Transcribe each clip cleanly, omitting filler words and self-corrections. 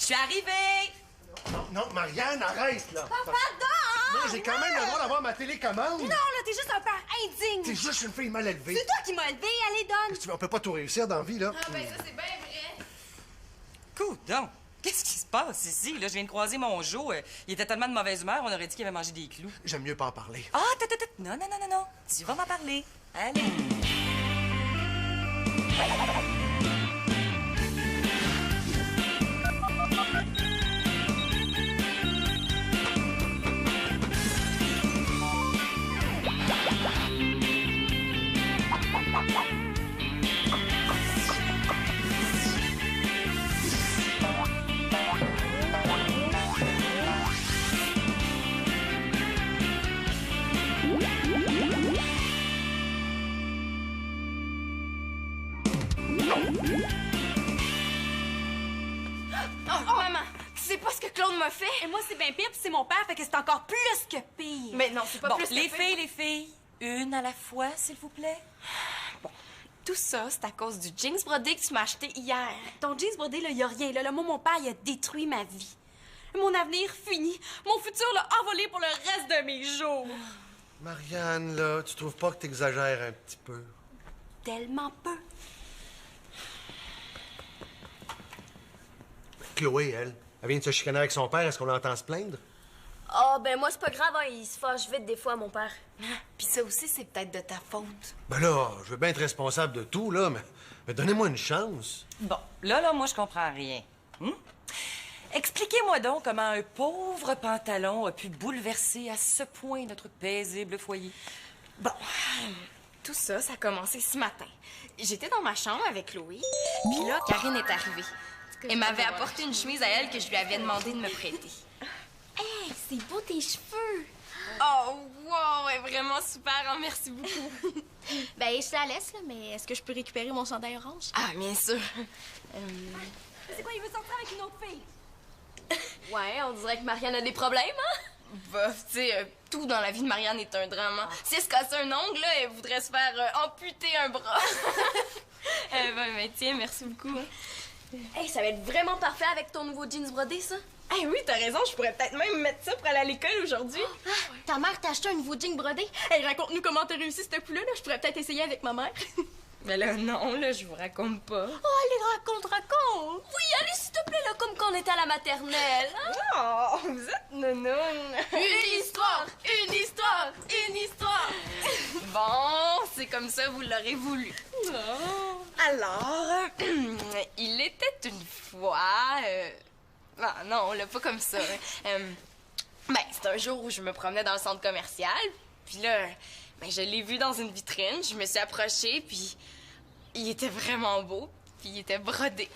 Je suis arrivée! Non, non, Marianne, arrête, là! Papa, dors! Non, j'ai quand même le droit d'avoir ma télécommande! Non, là, t'es juste un père indigne! T'es juste une fille mal élevée! C'est toi qui m'as élevée, allez, donne! On peut pas tout réussir dans la vie, là. Ah, ben ça, c'est bien vrai. Coudonc! Qu'est-ce qui se passe ici? Là, je viens de croiser mon Jo. Il était tellement de mauvaise humeur, on aurait dit qu'il avait mangé des clous. J'aime mieux pas en parler. Ah, non, non, non, non, non. Tu vas m'en parler. Allez. Oh, maman, tu sais pas ce que Claude m'a fait? Et moi, c'est bien pire, puis c'est mon père, fait que c'est encore plus que pire. Mais non, c'est pas Bon, plus que les pire. filles, une à la fois, s'il vous plaît. Bon, tout ça, c'est à cause du jeans brodé que tu m'as acheté hier. Ton jeans brodé, là, y a rien. Là, moi, mon père, il a détruit ma vie. Mon avenir fini. Mon futur l'a envolé pour le reste de mes jours. Marianne, là, tu trouves pas que t'exagères un petit peu? Tellement peu. Chloé, elle vient de se chicaner avec son père. Est-ce qu'on l'entend se plaindre? Ah, ben moi, c'est pas grave, hein, il se fâche vite des fois, mon père. Puis ça aussi, c'est peut-être de ta faute. Ben là, je veux bien être responsable de tout, là, mais donnez-moi une chance. Bon, là, moi, je comprends rien. Expliquez-moi donc comment un pauvre pantalon a pu bouleverser à ce point notre paisible foyer. Bon, tout ça, ça a commencé ce matin. J'étais dans ma chambre avec Chloé, puis là, Karine est arrivée. Elle m'avait apporté une chemise à elle que je lui avais demandé de me prêter. Hey, c'est beau tes cheveux! Oh, wow, elle est vraiment super, hein, merci beaucoup. Ben, je la laisse, là, mais est-ce que je peux récupérer mon chandail orange? Ah, bien sûr. C'est quoi, il veut sortir avec une autre fille? Ouais, on dirait que Marianne a des problèmes, hein? Bof, tu sais, tout dans la vie de Marianne est un drame. Hein. Si elle se cassait un ongle, là, elle voudrait se faire amputer un bras. Ben, tiens, merci beaucoup. Hein. Hey, ça va être vraiment parfait avec ton nouveau jeans brodé, ça. Hey, oui, t'as raison, je pourrais peut-être même mettre ça pour aller à l'école aujourd'hui. Ta mère t'a acheté un nouveau jeans brodé? Hey, raconte-nous comment t'as réussi ce coup-là, là. Je pourrais peut-être essayer avec ma mère. Mais là, non, là, je vous raconte pas. Oh, allez, raconte! Oui, allez, s'il te plaît, là, comme quand on était à la maternelle. Hein? Oh, vous êtes nounoune. Une histoire! Une histoire! Une histoire! Bon, c'est comme ça, vous l'aurez voulu. Alors, il était une fois... Ah non, là, pas comme ça. Ben, c'est un jour où je me promenais dans le centre commercial, puis là, ben, je l'ai vu dans une vitrine, je me suis approchée, puis il était vraiment beau, puis il était brodé.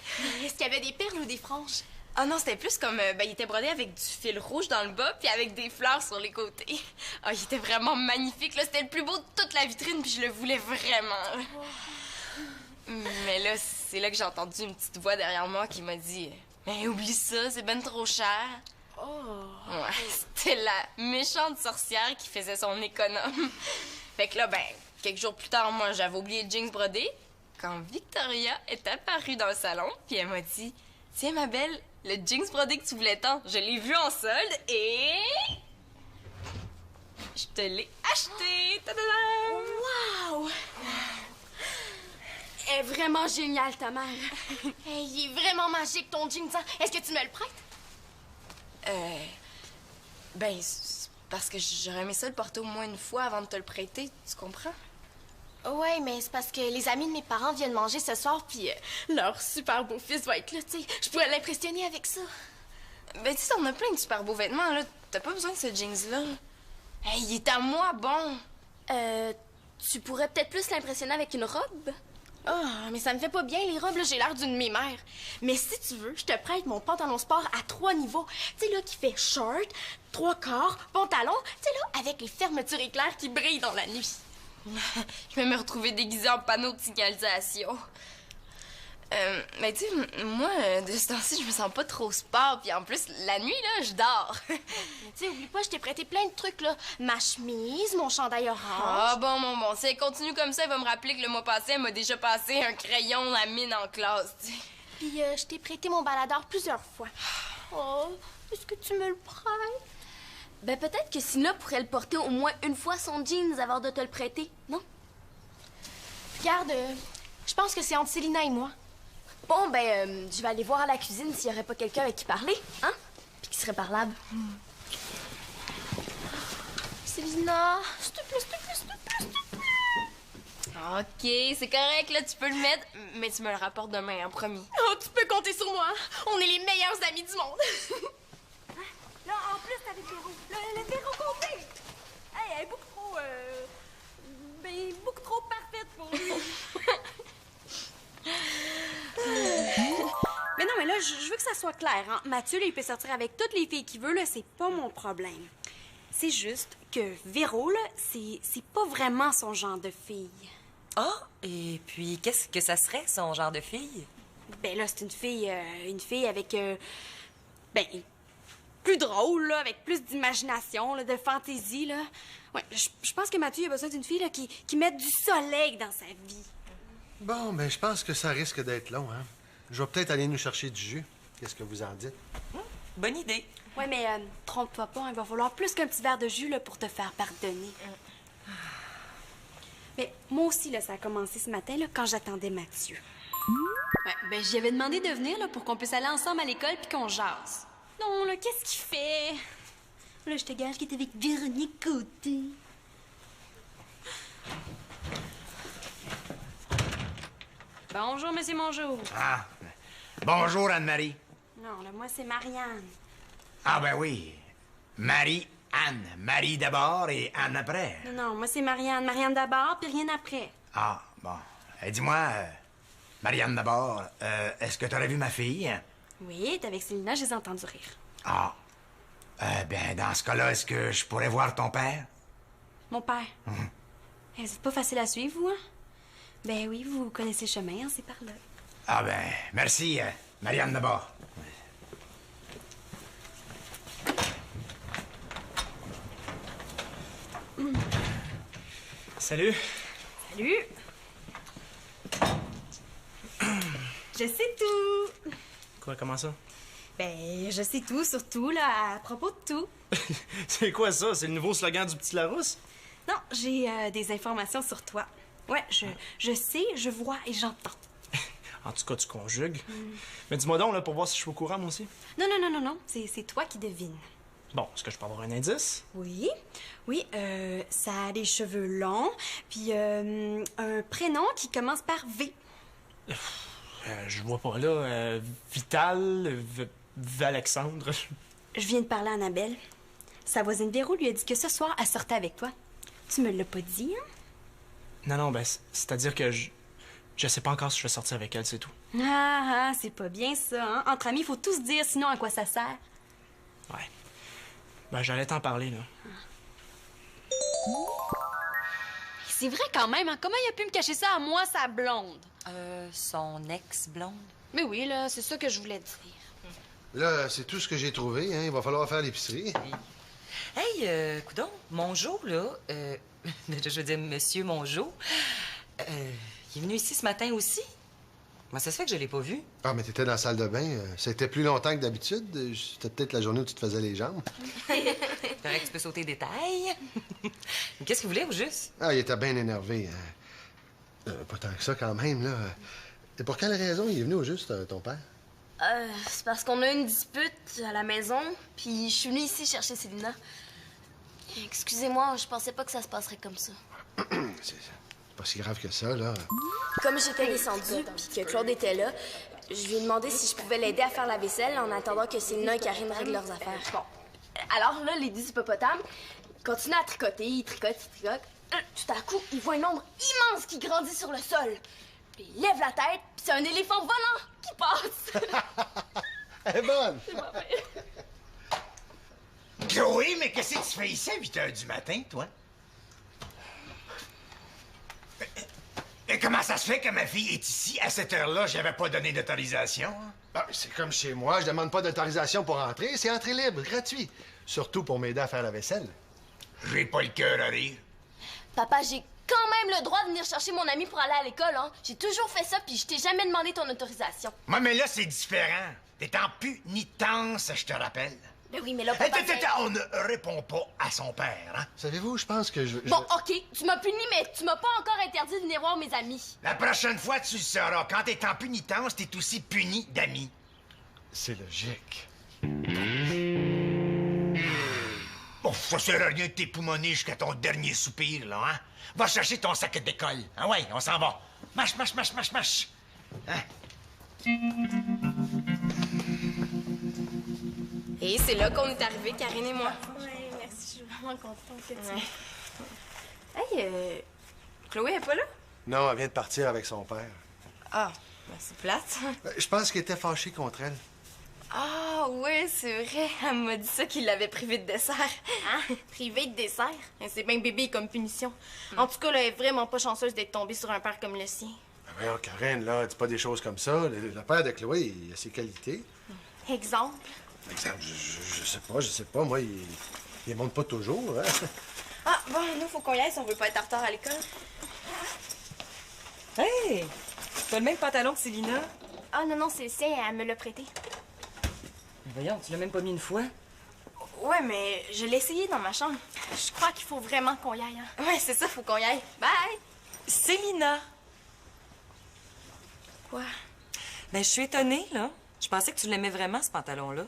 Est-ce qu'il y avait des perles ou des franges? Ah non, c'était plus comme, ben, il était brodé avec du fil rouge dans le bas, puis avec des fleurs sur les côtés. Ah, il était vraiment magnifique, là, c'était le plus beau de toute la vitrine, puis je le voulais vraiment. Mais là, c'est là que j'ai entendu une petite voix derrière moi qui m'a dit... Mais oublie ça, c'est ben trop cher. Oh! Ouais, c'était la méchante sorcière qui faisait son économe. Fait que là, ben, quelques jours plus tard, moi, j'avais oublié le jeans brodé. Quand Victoria est apparue dans le salon, puis elle m'a dit... Tiens, ma belle, le jeans brodé que tu voulais tant, je l'ai vu en solde et... Je te l'ai acheté! Ta-da-da! Wow! Elle est vraiment géniale, ta mère. Hey, il est vraiment magique, ton jeans. Hein? Est-ce que tu me le prêtes? Ben, c'est parce que j'aurais aimé ça le porter au moins une fois avant de te le prêter, tu comprends? Ouais, mais c'est parce que les amis de mes parents viennent manger ce soir, puis leur super beau fils va être là, tu sais. Je pourrais l'impressionner avec ça. Ben, tu sais, on a plein de super beaux vêtements, là. T'as pas besoin de ce jeans-là. Hey, il est à moi, bon! Tu pourrais peut-être plus l'impressionner avec une robe? Ah, mais ça me fait pas bien, les robes, là, j'ai l'air d'une mémère. Mais si tu veux, je te prête mon pantalon sport à 3 niveaux. Tu sais, là, qui fait short, 3/4, pantalon, tu sais, là, avec les fermetures éclairs qui brillent dans la nuit. Je vais me retrouver déguisée en panneau de signalisation. Mais tu sais, moi, de ce temps-ci, je me sens pas trop sport. Puis en plus, la nuit, là, je dors. Mais tu sais, oublie pas, je t'ai prêté plein de trucs, là. Ma chemise, mon chandail orange. Ah bon. Si elle continue comme ça, elle va me rappeler que le mois passé, elle m'a déjà passé un crayon à mine en classe, tu sais. Puis je t'ai prêté mon baladeur plusieurs fois. Oh, est-ce que tu me le prêtes? Ben peut-être que Sina pourrait le porter au moins une fois son jeans avant de te le prêter, non? Regarde, je pense que c'est entre Célina et moi. Bon, ben, je vais aller voir à la cuisine s'il y aurait pas quelqu'un avec qui parler, hein? Puis qui serait parlable. Célina, s'il te plaît, s'il te plaît, s'il te plaît, s'il te plaît. OK, c'est correct, là, tu peux le mettre, mais tu me le rapportes demain, hein, promis. Oh, tu peux compter sur moi. On est les meilleurs amis du monde. Là, en plus, avec Véro. Le Véro complet. Hey, elle est beaucoup trop... Ben, beaucoup trop parfaite pour lui. Mais non, mais là, je veux que ça soit clair, hein. Mathieu, là, il peut sortir avec toutes les filles qu'il veut, là, c'est pas mon problème. C'est juste que Véro, là, c'est pas vraiment son genre de fille. Ah, et puis qu'est-ce que ça serait, son genre de fille? Ben là, c'est une fille avec, ben, plus drôle, là, avec plus d'imagination, là, de fantaisie, là. Ouais, je pense que Mathieu a besoin d'une fille, là, qui mette du soleil dans sa vie. Bon, ben, je pense que ça risque d'être long, hein. Je vais peut-être aller nous chercher du jus. Qu'est-ce que vous en dites? Bonne idée. Ouais, mais trompe-toi pas, il va falloir plus qu'un petit verre de jus, là, pour te faire pardonner. Mais moi aussi, là, ça a commencé ce matin, là, quand j'attendais Mathieu. Ouais, ben, j'y avais demandé de venir, là, pour qu'on puisse aller ensemble à l'école puis qu'on jase. Non, là, qu'est-ce qu'il fait? Là, je te gage qu'il est avec Véronique Côté. Bonjour, Monsieur Monjour. Ah, bonjour Anne-Marie. Non, là, moi, c'est Marianne. Ah ben oui, Marie-Anne. Marie d'abord et Anne après. Non, moi, c'est Marianne. Marianne d'abord, puis rien après. Ah, bon. Dis-moi, Marianne d'abord, est-ce que tu aurais vu ma fille? Oui, t'es avec Célina, je les ai entendus rire. Ah. Ben, dans ce cas-là, est-ce que je pourrais voir ton père? Mon père. Eh, vous êtes pas facile à suivre, vous, hein? Ben oui, vous connaissez le chemin, hein, c'est par là. Ah ben, merci, Marianne d'abord. Salut. Salut! Je sais tout! Quoi, comment ça? Ben, je sais tout, surtout, là, à propos de tout. C'est quoi ça? C'est le nouveau slogan du Petit Larousse? Non, j'ai des informations sur toi. Ouais, je sais, je vois et j'entends. En tout cas, tu conjugues. Mais dis-moi donc, là, pour voir si je suis au courant, moi aussi. Non, c'est toi qui devines. Bon, est-ce que je peux avoir un indice? Oui, ça a des cheveux longs, puis un prénom qui commence par V. Je vois pas, là. Vital, Alexandre. Je viens de parler à Annabelle. Sa voisine Véro lui a dit que ce soir, elle sortait avec toi. Tu me l'as pas dit, hein? Non, ben, c'est-à-dire que je sais pas encore si je vais sortir avec elle, c'est tout. Ah, c'est pas bien ça, hein? Entre amis, il faut tout se dire, sinon à quoi ça sert? Ouais. Ben, j'allais t'en parler, là. C'est vrai quand même, hein? Comment il a pu me cacher ça à moi, sa blonde? Son ex-blonde. Mais oui, là, c'est ça que je voulais dire. Là, c'est tout ce que j'ai trouvé, hein. Il va falloir faire l'épicerie. Hey, coudonc, Mongeau, là, je veux dire, Monsieur Mongeau, il est venu ici ce matin aussi? Moi, ça se fait que je l'ai pas vu. Ah, mais t'étais dans la salle de bain. C'était plus longtemps que d'habitude. C'était peut-être la journée où tu te faisais les jambes. Paraît que tu peux sauter des tailles. Qu'est-ce que vous voulez, au juste? Ah, il était bien énervé. Pas tant que ça, quand même, là. Et pour quelle raison il est venu au juste, ton père? C'est parce qu'on a une dispute à la maison, puis je suis venue ici chercher Célina. Excusez-moi, je pensais pas que ça se passerait comme ça. C'est pas si grave que ça, là. Comme j'étais descendue, puis que Claude était là, je lui ai demandé si je pouvais l'aider à faire la vaisselle en attendant que Célina et Karine règlent leurs affaires. Bon. Alors là, les 10 hippopotames continuent à tricoter, ils tricotent. Tout à coup, ils voient une ombre immense qui grandit sur le sol. Puis ils lèvent la tête, puis c'est un éléphant volant qui passe. Elle est bonne! Chloé, mais qu'est-ce que tu fais ici à 8 h du matin, toi? Et comment ça se fait que ma fille est ici à cette heure-là? J'avais pas donné d'autorisation. Hein? Ah, c'est comme chez moi. Je demande pas d'autorisation pour entrer. C'est entrée libre, gratuit. Surtout pour m'aider à faire la vaisselle. J'ai pas le cœur à rire. Papa, quand même le droit de venir chercher mon ami pour aller à l'école, hein? J'ai toujours fait ça, puis je t'ai jamais demandé ton autorisation. Moi, mais là, c'est différent. T'es en punitence, je te rappelle. Ben oui, mais là, Hey, papa... on ne répond pas à son père, hein? Savez-vous, je pense que je... Bon, OK, tu m'as puni, mais tu m'as pas encore interdit de venir voir mes amis. La prochaine fois, tu le sauras. Quand t'es en punitence, t'es aussi puni d'amis. C'est logique. Bon, ça sert à rien de t'époumoner jusqu'à ton dernier soupir, là, hein? Va chercher ton sac d'école. Ah ouais, on s'en va. Marche, marche, marche, marche, marche. Hein? Et c'est là qu'on est arrivés, Karine et moi. Oui, merci, je suis vraiment contente que tu... Hey, Chloé est pas là? Non, elle vient de partir avec son père. Ah, ben c'est plate. Je pense qu'il était fâché contre elle. Ah, oui, c'est vrai. Elle m'a dit ça qu'il l'avait privé de dessert. Hein? Privé de dessert? C'est bien bébé comme punition. En tout cas, là, elle est vraiment pas chanceuse d'être tombée sur un père comme le sien. Voyons, Karen, là, dis pas des choses comme ça. Le père de Chloé, il a ses qualités. Exemple? Exemple, je sais pas. Moi, il montre pas toujours, hein? Ah, bon, nous, faut qu'on y aille si on veut pas être en retard à l'école. Hey! T'as le même pantalon que Célina? Ah non, non, c'est le sien, elle me l'a prêté. Voyons, tu l'as même pas mis une fois. Ouais, mais je l'ai essayé dans ma chambre. Je crois qu'il faut vraiment qu'on y aille, hein? Ouais, c'est ça, faut qu'on y aille. Bye! Célina! Quoi? Ben, je suis étonnée, là. Je pensais que tu l'aimais vraiment, ce pantalon-là.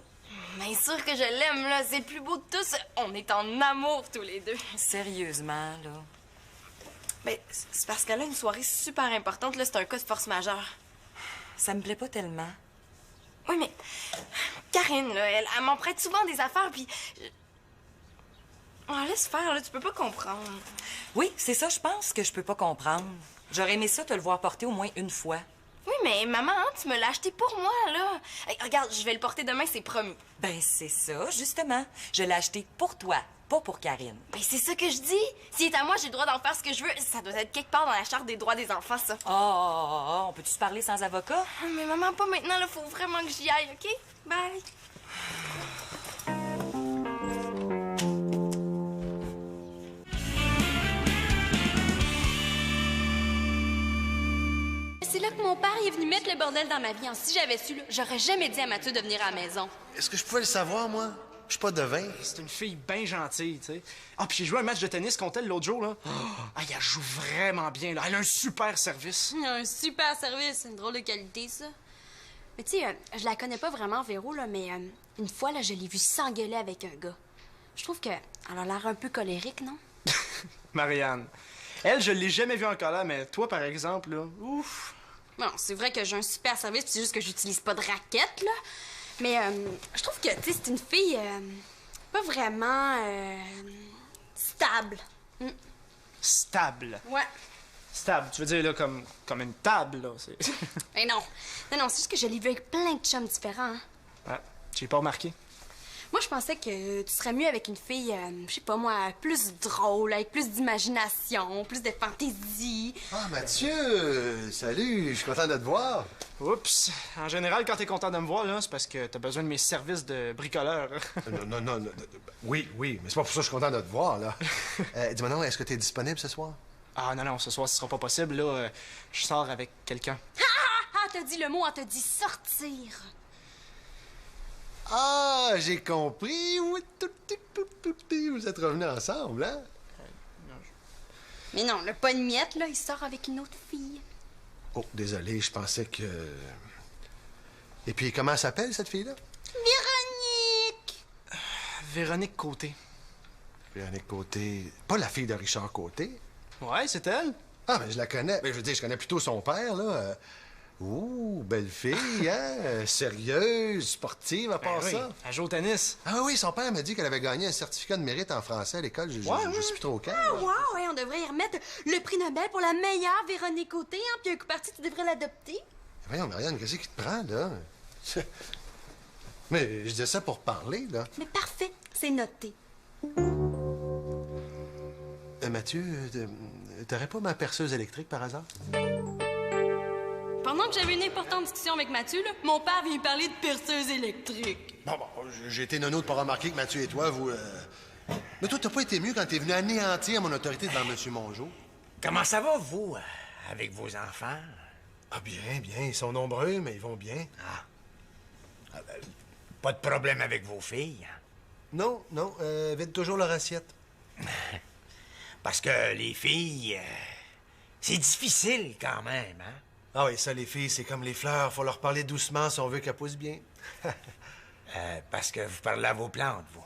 Bien sûr que je l'aime, là. C'est le plus beau de tous. On est en amour, tous les deux. Sérieusement, là. Ben, c'est parce qu'elle a une soirée super importante, là. C'est un cas de force majeure. Ça me plaît pas tellement. Oui, mais Karine, là, elle m'en prête souvent des affaires, puis... Oh, laisse faire, là, tu peux pas comprendre. Oui, c'est ça, je pense que je peux pas comprendre. J'aurais aimé ça te le voir porter au moins une fois. Oui, mais maman, hein, tu me l'as acheté pour moi, là. Hey, regarde, je vais le porter demain, c'est promis. Ben, c'est ça, justement. Je l'ai acheté pour toi, pas pour Karine. Ben, c'est ça que je dis. S'il est à moi, j'ai le droit d'en faire ce que je veux. Ça doit être quelque part dans la Charte des droits des enfants, ça. On peut-tu se parler sans avocat? Ah, mais maman, pas maintenant, là. Faut vraiment que j'y aille, OK? Bye. C'est là que mon père est venu mettre le bordel dans ma vie. Hein. Si j'avais su, là, j'aurais jamais dit à Mathieu de venir à la maison. Est-ce que je pouvais le savoir, moi? Je suis pas devin. C'est une fille bien gentille, tu sais. Ah, puis j'ai joué un match de tennis contre elle l'autre jour, là. Ah, elle joue vraiment bien, là. Elle a un super service. Un super service, c'est une drôle de qualité, ça. Mais tu sais, je la connais pas vraiment, Véro, là, mais une fois, là, je l'ai vue s'engueuler avec un gars. Je trouve qu'elle a l'air un peu colérique, non? Marianne. Elle, je l'ai jamais vue en colère, mais toi, par exemple, là, ouf. Bon, c'est vrai que j'ai un super service, puis c'est juste que j'utilise pas de raquette, là. Mais je trouve que, tu sais, c'est une fille pas vraiment stable. Stable. Ouais. Stable, tu veux dire, là, comme une table, là. Mais non. Non, c'est juste que je l'ai vu avec plein de chums différents. Hein. Ah, j'ai pas remarqué. Moi, je pensais que tu serais mieux avec une fille, je sais pas moi, plus drôle, avec plus d'imagination, plus de fantaisie. Ah, Mathieu! Salut, je suis content de te voir. Oups. En général, quand t'es content de me voir, là, c'est parce que t'as besoin de mes services de bricoleur. Non. Oui, mais c'est pas pour ça que je suis content de te voir, là. Dis-moi non, est-ce que t'es disponible ce soir? Ah, non, ce soir, ce sera pas possible, là. Je sors avec quelqu'un. Ah, t'as dit le mot, t'as dit sortir. Ah, j'ai compris. Oui, vous êtes revenus ensemble, hein? Mais non, le pas de miette, là, il sort avec une autre fille. Oh, désolé, je pensais que... Et puis, comment s'appelle, cette fille-là? Véronique! Véronique Côté. Véronique Côté... Pas la fille de Richard Côté? Ouais, c'est elle. Ah, mais je la connais. Mais je veux dire, je connais plutôt son père, là. Ouh, belle fille, hein? Sérieuse, sportive, à part oui, ça. elle joue au tennis. Ah oui, son père m'a dit qu'elle avait gagné un certificat de mérite en français à l'école. Je sais plus trop quand. Ah, wow, ouais, on devrait y remettre le prix Nobel pour la meilleure Véronique Côté, hein? Puis un coup parti, tu devrais l'adopter. Voyons, Marianne, qu'est-ce qui te prend, là? Mais je disais ça pour parler, là. Mais parfait, c'est noté. Mathieu, t'aurais pas ma perceuse électrique, par hasard? Pendant que j'avais une importante discussion avec Mathieu, là, mon père vient parler de perceuse électrique. Bon, j'ai été nono de pas remarquer que Mathieu et toi, vous... Mais toi, t'as pas été mieux quand t'es venu anéantir mon autorité devant M. Mongeau. Comment ça va, vous, avec vos enfants? Ah, bien, bien. Ils sont nombreux, mais ils vont bien. Pas de problème avec vos filles? Non, non, vident toujours leur assiette. Parce que les filles, c'est difficile quand même, hein? Ah oui, ça, les filles, c'est comme les fleurs. Faut leur parler doucement si on veut qu'elles poussent bien. Parce que vous parlez à vos plantes, vous.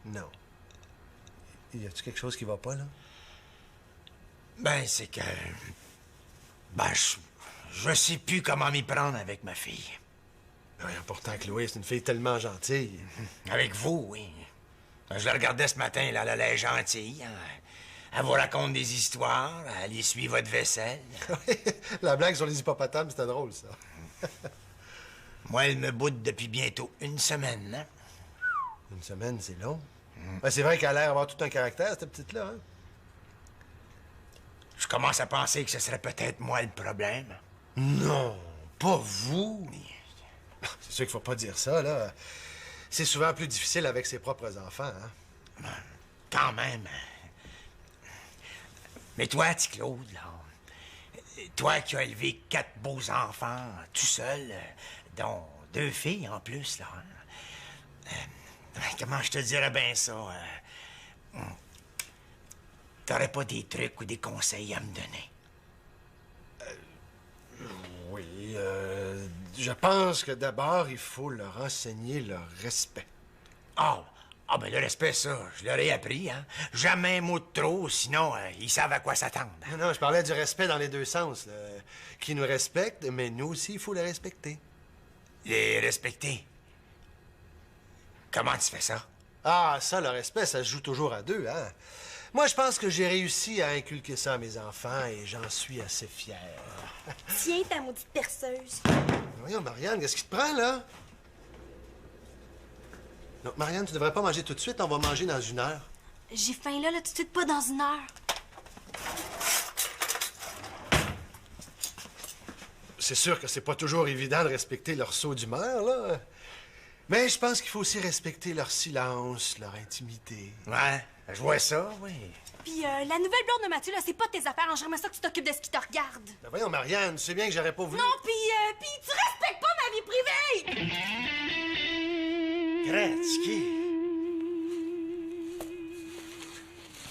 Non. Y a-tu quelque chose qui va pas, là? Ben, c'est que... Ben, je sais plus comment m'y prendre avec ma fille. Oui, pourtant, Chloé, c'est une fille tellement gentille. Avec vous, oui. Je la regardais ce matin, là, elle est gentille. Hein. Elle vous raconte des histoires, elle essuie votre vaisselle. La blague sur les hippopotames, c'était drôle, ça. Moi, elle me boude depuis bientôt une semaine, hein? Une semaine, c'est long. Ben, c'est vrai qu'elle a l'air d'avoir tout un caractère, cette petite-là, hein? Je commence à penser que ce serait peut-être moi le problème. Non, pas vous. C'est sûr qu'il faut pas dire ça, là. C'est souvent plus difficile avec ses propres enfants, hein? Quand même. Mais toi, petit Claude, là, toi qui as élevé 4 beaux enfants tout seul, dont 2 filles en plus, là, hein? Comment je te dirais bien ça? T'aurais pas des trucs ou des conseils à me donner? Oui, je pense que d'abord, il faut leur enseigner leur respect. Ben le respect, ça, je leur ai appris, hein. Jamais un mot de trop, sinon, ils savent à quoi s'attendre. Hein? Non, je parlais du respect dans les deux sens, là. Qui nous respectent, mais nous aussi, il faut les respecter. Les respecter? Comment tu fais ça? Ah, ça, le respect, ça se joue toujours à deux, hein? Moi, je pense que j'ai réussi à inculquer ça à mes enfants et j'en suis assez fier. Tiens, ta maudite perceuse. Voyons, Marianne, qu'est-ce qui te prend, là? Non, Marianne, tu devrais pas manger tout de suite, on va manger dans 1 heure. J'ai faim là, tout de suite, pas dans 1 heure. C'est sûr que c'est pas toujours évident de respecter leur saut d'humeur, là. Mais je pense qu'il faut aussi respecter leur silence, leur intimité. Ouais, je vois ça, oui. Puis la nouvelle blonde de Mathieu, là, c'est pas tes affaires. J'aimerais ça que tu t'occupes de ce qui te regarde. Ben voyons, Marianne, tu sais bien que j'aurais pas voulu... Non, puis tu respectes pas ma vie privée! Gretzky.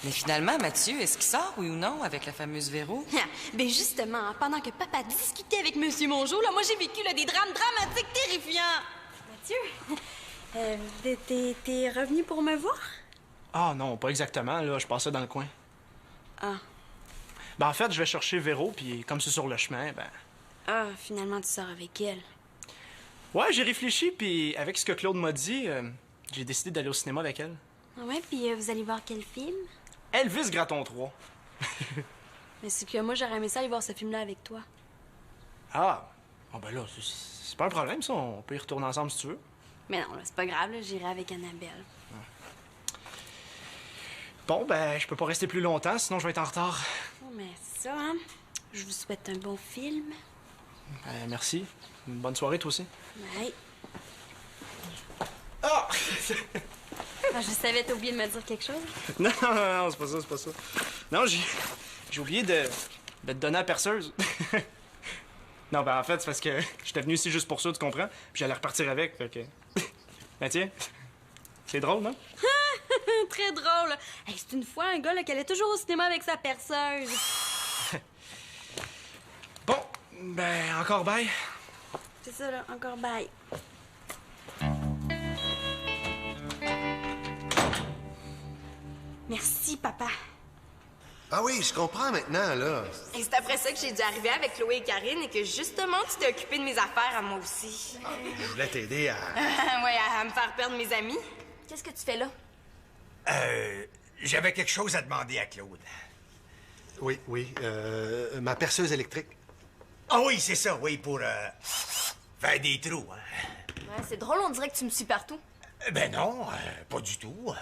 Mais finalement, Mathieu, est-ce qu'il sort, oui ou non, avec la fameuse Véro? Ben justement, pendant que papa discutait avec Monsieur Mongeau, là, moi j'ai vécu là, des drames dramatiques terrifiants. Mathieu, t'es revenu pour me voir? Ah non, pas exactement, là, je passais dans le coin. Ah. Ben en fait, je vais chercher Véro, puis comme c'est sur le chemin, ben... Ah, finalement tu sors avec elle. Ouais, j'ai réfléchi, puis avec ce que Claude m'a dit, j'ai décidé d'aller au cinéma avec elle. Ah ouais, puis vous allez voir quel film? Elvis Gratton 3. Mais c'est que moi j'aurais aimé ça aller voir ce film-là avec toi. Ah, ben là, c'est pas un problème, ça, on peut y retourner ensemble si tu veux. Mais non, là, c'est pas grave, là, j'irai avec Annabelle. Bon, ben, je peux pas rester plus longtemps, sinon je vais être en retard. Oh, mais ça, hein? Je vous souhaite un bon film. Ben, merci. Une bonne soirée, toi aussi. Ouais. Ah! Ah, je savais, t'as oublié de me dire quelque chose. Non, c'est pas ça, c'est pas ça. Non, j'ai oublié de te donner la perceuse. Non, ben en fait, c'est parce que j'étais venu ici juste pour ça, tu comprends? Puis j'allais repartir avec, fait que... Ben tiens, c'est drôle, non? Très drôle. Hey, c'est une fois un gars là, qui allait toujours au cinéma avec sa perceuse. Bon, ben encore bye. C'est ça, là, encore bye. Merci, papa. Ah oui, je comprends maintenant, là. Et c'est après ça que j'ai dû arriver avec Chloé et Karine et que justement tu t'es occupé de mes affaires à moi aussi. Je voulais t'aider à... Ouais, à me faire perdre mes amis. Qu'est-ce que tu fais là? J'avais quelque chose à demander à Claude. Oui, oui, ma perceuse électrique. Ah oui, c'est ça, oui, pour faire des trous, hein. Ouais, c'est drôle, on dirait que tu me suis partout. Ben non, pas du tout.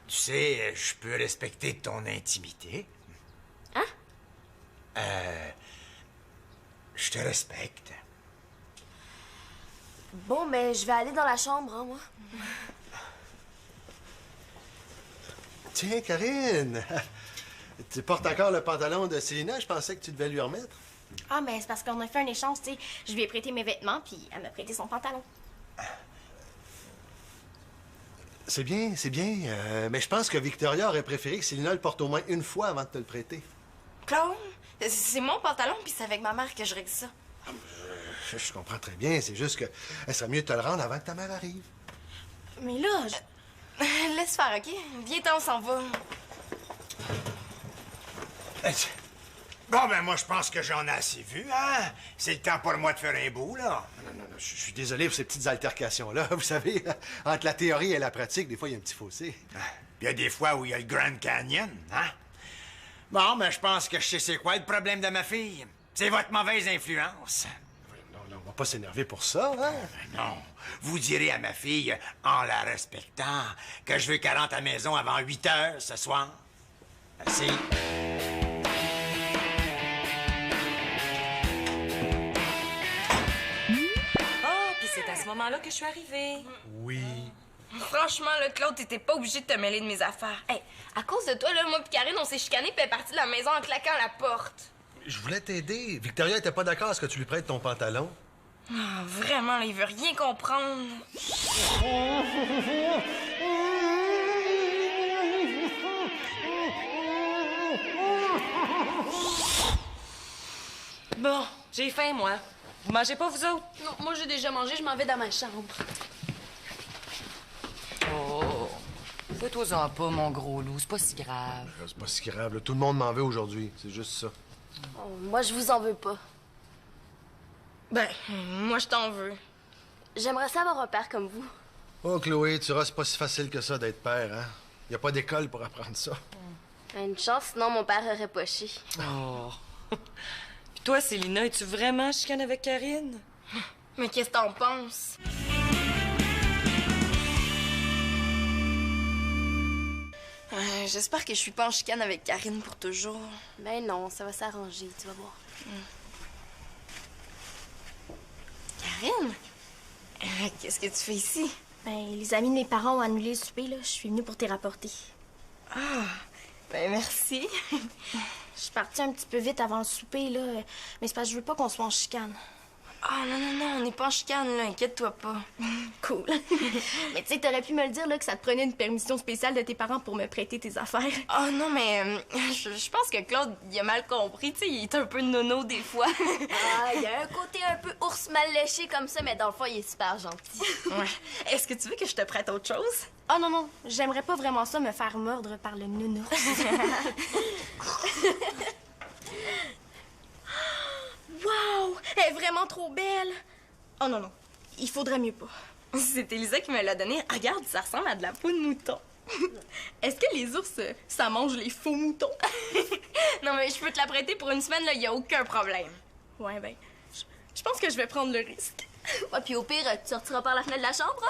Tu sais, je peux respecter ton intimité. Hein? Je te respecte. Bon, mais je vais aller dans la chambre, hein, moi. Tiens, Karine, Tu portes encore le pantalon de Célina? Je pensais que tu devais lui remettre. Ah, ben c'est parce qu'on a fait un échange, tu sais. Je lui ai prêté mes vêtements, puis elle m'a prêté son pantalon. C'est bien, c'est bien. Mais je pense que Victoria aurait préféré que Célina le porte au moins une fois avant de te le prêter. Claude, c'est mon pantalon, puis c'est avec ma mère que je règle ça. Je comprends très bien. C'est juste que elle serait mieux de te le rendre avant que ta mère arrive. Mais là, Laisse faire, OK? Viens-t'en, on s'en va. Bon, ben moi, je pense que j'en ai assez vu, hein? C'est le temps pour moi de faire un bout, là. Non, je suis désolé pour ces petites altercations-là. Vous savez, entre la théorie et la pratique, des fois, il y a un petit fossé. Il y a des fois où il y a le Grand Canyon, hein? Bon, ben je pense que je sais c'est quoi le problème de ma fille. C'est votre mauvaise influence. Non, on va pas s'énerver pour ça, hein? Non. Vous direz à ma fille, en la respectant, que je veux qu'elle rentre à la maison avant 8 heures ce soir. Merci. Ah, puis c'est à ce moment-là que je suis arrivée. Oui. Franchement, là, Claude, t'étais pas obligé de te mêler de mes affaires. Hey, à cause de toi, là, moi pis Karine, on s'est chicanés puis elle est partie de la maison en claquant la porte. Je voulais t'aider. Victoria était pas d'accord à ce que tu lui prêtes ton pantalon. Ah, vraiment, là, il veut rien comprendre. Bon, j'ai faim, moi. Vous mangez pas, vous autres? Non, moi j'ai déjà mangé, je m'en vais dans ma chambre. Oh, fais-toi-en pas, mon gros loup, c'est pas si grave. C'est pas si grave, là. Tout le monde m'en veut aujourd'hui. C'est juste ça. Oh, moi je vous en veux pas. Ben, moi, je t'en veux. J'aimerais ça avoir un père comme vous. Oh, Chloé, tu vois, c'est pas si facile que ça d'être père, hein? Y a pas d'école pour apprendre ça. Une chance, sinon mon père aurait poché. Oh. Puis toi, Célina, es-tu vraiment chicane avec Karine? Mais qu'est-ce que t'en penses? J'espère que je suis pas en chicane avec Karine pour toujours. Ben non, ça va s'arranger, tu vas voir. Karine? Qu'est-ce que tu fais ici? ben les amis de mes parents ont annulé le souper, là. Je suis venue pour t'y rapporter. Ah, ben merci. Je suis partie un petit peu vite avant le souper, là. Mais c'est parce que je veux pas qu'on soit en chicane. Ah, non, on n'est pas en chicane, là, inquiète-toi pas. Cool. Mais tu sais, t'aurais pu me le dire, là, que ça te prenait une permission spéciale de tes parents pour me prêter tes affaires. Ah non, mais je pense que Claude, il a mal compris, tu sais, il est un peu nono des fois. Ah, il y a un côté un peu ours mal léché comme ça, mais dans le fond, il est super gentil. Ouais. Est-ce que tu veux que je te prête autre chose? Ah non, j'aimerais pas vraiment ça me faire mordre par le nounours. Wow! Elle est vraiment trop belle! Oh non, il faudrait mieux pas. C'est Elisa qui me l'a donné. Regarde, ça ressemble à de la peau de mouton. Est-ce que les ours, ça mange les faux moutons? Non, mais je peux te la prêter pour une semaine, là, y a aucun problème. Ouais, ben, je pense que je vais prendre le risque. Ouais, puis au pire, tu sortiras par la fenêtre de la chambre.